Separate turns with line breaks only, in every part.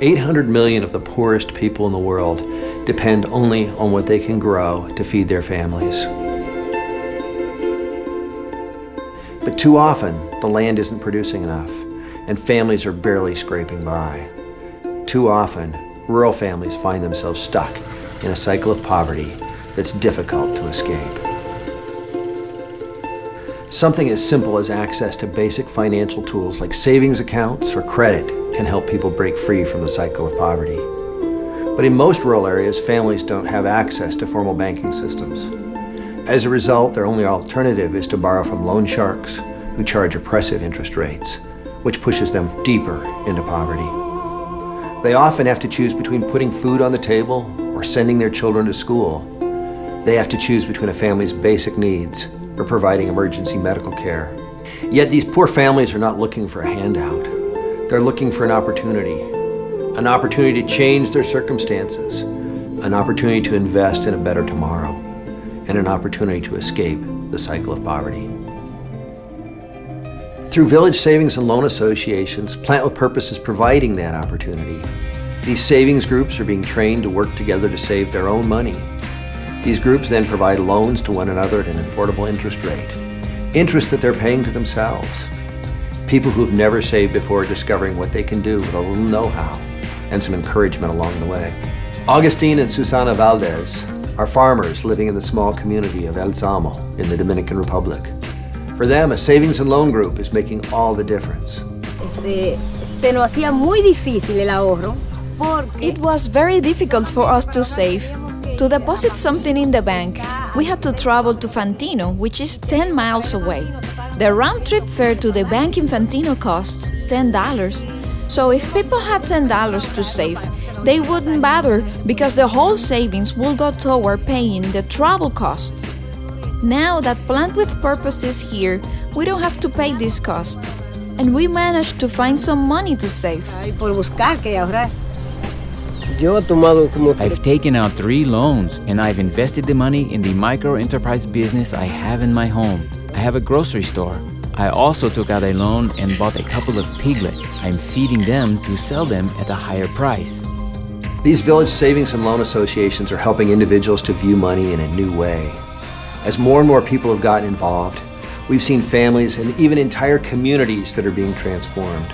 800 million of the poorest people in the world depend only on what they can grow to feed their families. But too often, the land isn't producing enough, and families are barely scraping by. Too often, rural families find themselves stuck in a cycle of poverty that's difficult to escape. Something as simple as access to basic financial tools like savings accounts or credit can help people break free from the cycle of poverty. But in most rural areas, families don't have access to formal banking systems. As a result, their only alternative is to borrow from loan sharks who charge oppressive interest rates, which pushes them deeper into poverty. They often have to choose between putting food on the table or sending their children to school. They have to choose between a family's basic needs or providing emergency medical care. Yet these poor families are not looking for a handout. They're looking for an opportunity to change their circumstances, an opportunity to invest in a better tomorrow, and an opportunity to escape the cycle of poverty. Through village savings and loan associations, Plant with Purpose is providing that opportunity. These savings groups are being trained to work together to save their own money. These groups then provide loans to one another at an affordable interest rate, interest that they're paying to themselves. People who've never saved before are discovering what they can do with a little know-how and some encouragement along the way. Augustine and Susana Valdez are farmers living in the small community of El Zamo in the Dominican Republic. For them, a savings and loan group is making all the difference.
Se nos hacía muy difícil el ahorro porque
It was very difficult for us to save. To deposit something in the bank, we had to travel to Fantino, which is 10 miles away. The round-trip fare to the bank in Fantino costs $10. So if people had $10 to save, they wouldn't bother because the whole savings will go toward paying the travel costs. Now that Plant with Purpose is here, we don't have to pay these costs. And we managed to find some money to save.
hay por buscar que ahorrar.
I've taken out 3 loans and I've invested the money in the micro-enterprise business I have in my home. I have a grocery store. I also took out a loan and bought a couple of piglets. I'm feeding them to sell them at a higher price.
These village savings and loan associations are helping individuals to view money in a new way. As more and more people have gotten involved, we've seen families and even entire communities that are being transformed.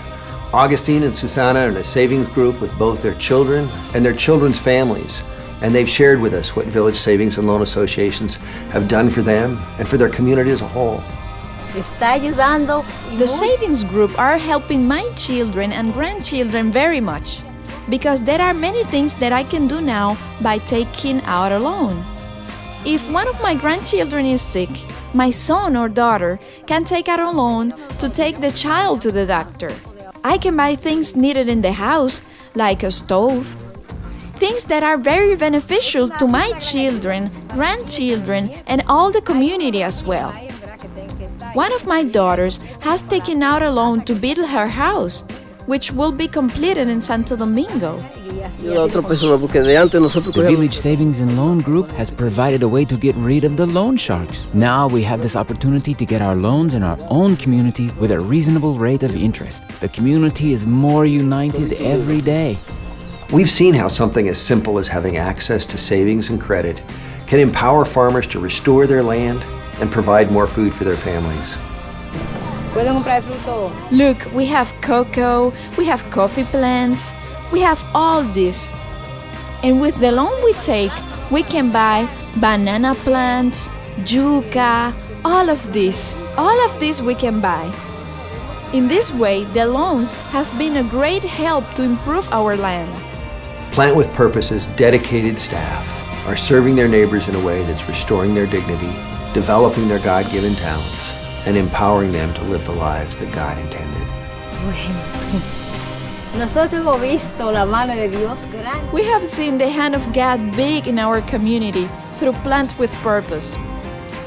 Augustine and Susana are in a savings group with both their children and their children's families, and they've shared with us what village savings and loan associations have done for them and for their community as a whole.
Está ayudando
The savings group are helping my children and grandchildren very much because there are many things that I can do now by taking out a loan. If one of my grandchildren is sick, my son or daughter can take out a loan to take the child to the doctor. I can buy things needed in the house, like a stove. Things that are very beneficial to my children, grandchildren, and all the community as well. One of my daughters has taken out a loan to build her house, which will be completed in Santo Domingo.
The Village Savings and Loan Group has provided a way to get rid of the loan sharks. Now we have this opportunity to get our loans in our own community with a reasonable rate of interest. The community is more united every day.
We've seen how something as simple as having access to savings and credit can empower farmers to restore their land and provide more food for their families.
Pueden comprar fruto.
Look, we have cocoa, we have coffee plants, we have all this. And with the loan we take, we can buy banana plants, yuca, all of this. All of this we can buy. In this way, the loans have been a great help to improve our land.
Plant with Purpose's dedicated staff are serving their neighbors in a way that's restoring their dignity, developing their God-given talents, and empowering them to live the lives that God intended.
Nosotros hemos visto la mano de Dios grande.
We have seen the hand of God big in our community through Plant with Purpose.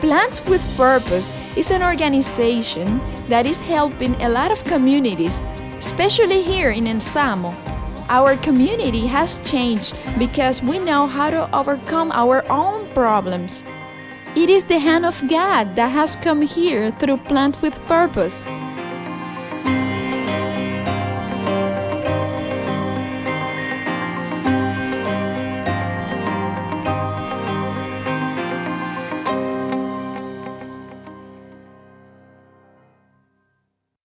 Plant with Purpose is an organization that is helping a lot of communities, especially here in El Samo. Our community has changed because we know how to overcome our own problems. It is the hand of God that has come here through Plant with Purpose.